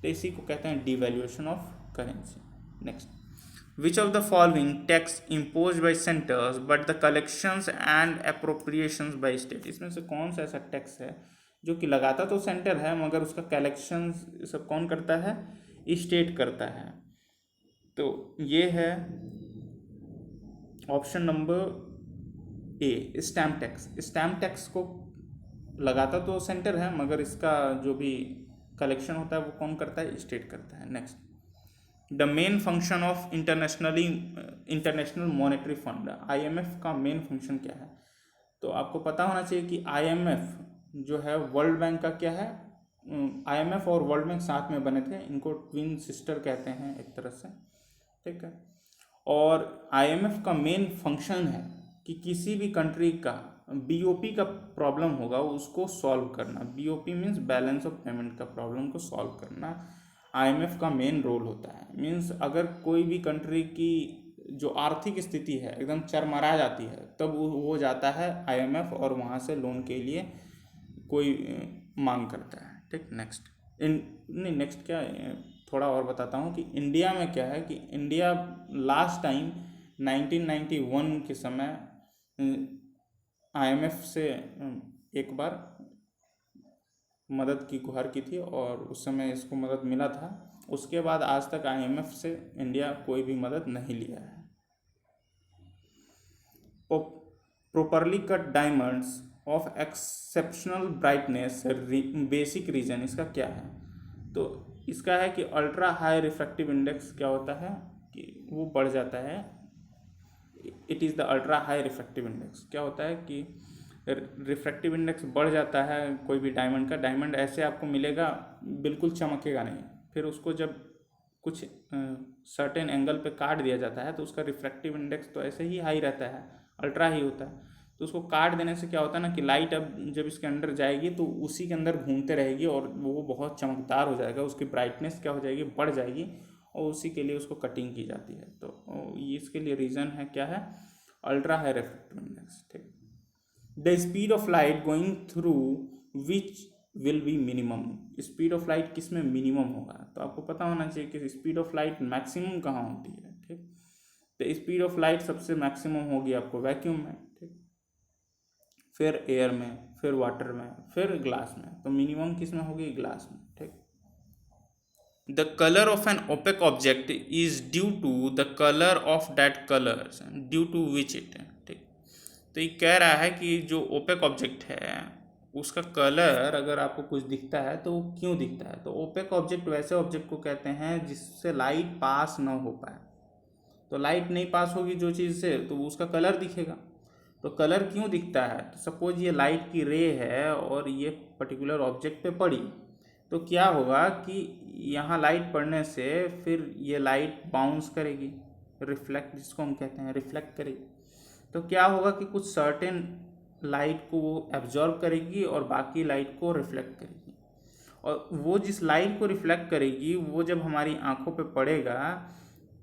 तो इसी को कहते हैं devaluation of currency. Next, which of the following tax impose by centres but the collections and appropriations by state. इसमें से कौन सा ऐसा टैक्स है जो कि लगाता तो सेंटर है मगर उसका कलेक्शन सब कौन करता है, स्टेट करता है। तो ये है ऑप्शन नंबर ए, स्टैम्प टैक्स। स्टैम्प टैक्स को लगाता तो सेंटर है मगर इसका जो भी कलेक्शन होता है वो कौन करता है, स्टेट करता है। Next, the main function of international monetary fund, IMF का मेन फंक्शन क्या है। तो आपको पता होना चाहिए कि IMF जो है वर्ल्ड बैंक का क्या है, IMF और वर्ल्ड बैंक साथ में बने थे, इनको ट्विन सिस्टर कहते हैं एक तरह से, ठीक है। और IMF का मेन फंक्शन है कि किसी भी कंट्री का BOP का प्रॉब्लम होगा उसको सॉल्व करना। BOP means balance of payment का प्रॉब्लम को सॉल्व करना IMF का मेन रोल होता है। मीन्स अगर कोई भी कंट्री की जो आर्थिक स्थिति है एकदम चरमरा जाती है तब वो जाता है IMF और वहाँ से लोन के लिए कोई मांग करता है, ठीक। नेक्स्ट, नेक्स्ट क्या, थोड़ा और बताता हूँ कि इंडिया में क्या है कि इंडिया लास्ट टाइम 1991 के समय IMF से एक बार मदद की गुहार की थी और उस समय इसको मदद मिला था। उसके बाद आज तक IMF से इंडिया कोई भी मदद नहीं लिया है। Properly cut diamonds of exceptional brightness basic reason, इसका क्या है। तो इसका है कि अल्ट्रा हाई रिफ्रैक्टिव इंडेक्स क्या होता है कि वो बढ़ जाता है। It is the ultra high refractive index. क्या होता है कि रिफ्रैक्टिव इंडेक्स बढ़ जाता है कोई भी डायमंड का, डायमंड ऐसे आपको मिलेगा बिल्कुल चमकेगा नहीं, फिर उसको जब कुछ सर्टेन एंगल पे काट दिया जाता है तो उसका रिफ्रैक्टिव इंडेक्स तो ऐसे ही हाई रहता है, अल्ट्रा ही होता है। तो उसको काट देने से क्या होता है ना कि लाइट अब जब इसके अंदर जाएगी तो उसी के अंदर घूमते रहेगी और वो बहुत चमकदार हो जाएगा, उसकी ब्राइटनेस क्या हो जाएगी, बढ़ जाएगी, और उसी के लिए उसको कटिंग की जाती है। तो इसके लिए रीज़न है क्या है, अल्ट्रा हाई रिफ्रैक्टिव इंडेक्स, ठीक। The speed of light going through which will be minimum, speed of light किस में मिनिमम होगा। तो आपको पता होना चाहिए कि स्पीड ऑफ लाइट मैक्सिमम कहाँ होती है, ठीक। तो स्पीड ऑफ लाइट सबसे मैक्सिमम होगी आपको वैक्यूम में, ठीक, फिर एयर में, फिर वाटर में, फिर ग्लास में। तो मिनिमम किस में होगी, ग्लास में, ठीक। The colour of an opaque object is due to the colour of that colour due to which it, ठीक। तो ये कह रहा है कि जो ओपेक ऑब्जेक्ट है उसका कलर अगर आपको कुछ दिखता है तो वो क्यों दिखता है। तो ओपेक ऑब्जेक्ट वैसे ऑब्जेक्ट को कहते हैं जिससे लाइट पास ना हो पाए। तो लाइट नहीं पास होगी जो चीज़ से तो उसका कलर दिखेगा। तो कलर क्यों दिखता है, तो सपोज ये लाइट की रे है और ये पर्टिकुलर ऑब्जेक्ट पे पड़ी तो क्या होगा कि यहाँ लाइट पड़ने से फिर ये लाइट बाउंस करेगी, रिफ्लेक्ट जिसको हम कहते हैं, रिफ्लेक्ट करेगी। तो क्या होगा कि कुछ सर्टेन लाइट को वो एब्जॉर्ब करेगी और बाकी लाइट को रिफ्लेक्ट करेगी, और वो जिस लाइट को रिफ्लेक्ट करेगी वो जब हमारी आंखों पे पड़ेगा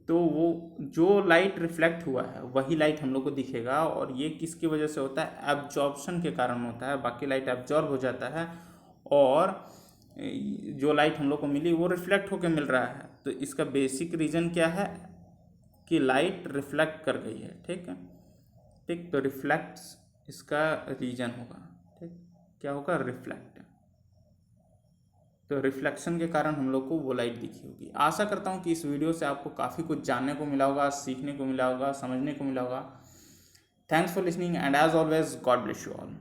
तो वो जो लाइट रिफ्लेक्ट हुआ है वही लाइट हम लोग को दिखेगा। और ये किसकी वजह से होता है, एब्जॉर्प्शन के कारण होता है। बाकी लाइट एब्जॉर्ब हो जाता है और जो लाइट हम लोग को मिली वो रिफ्लेक्ट होकर मिल रहा है। तो इसका बेसिक रीज़न क्या है कि लाइट रिफ्लेक्ट कर गई है, ठीक है, ठीक। तो रिफ्लेक्ट्स इसका रीजन होगा, ठीक। क्या होगा, रिफ्लेक्ट। तो रिफ्लेक्शन के कारण हम लोग को वो लाइट दिखी होगी। आशा करता हूँ कि इस वीडियो से आपको काफ़ी कुछ जानने को मिला होगा, सीखने को मिला होगा, समझने को मिला होगा। Thanks for listening and as always God bless you all.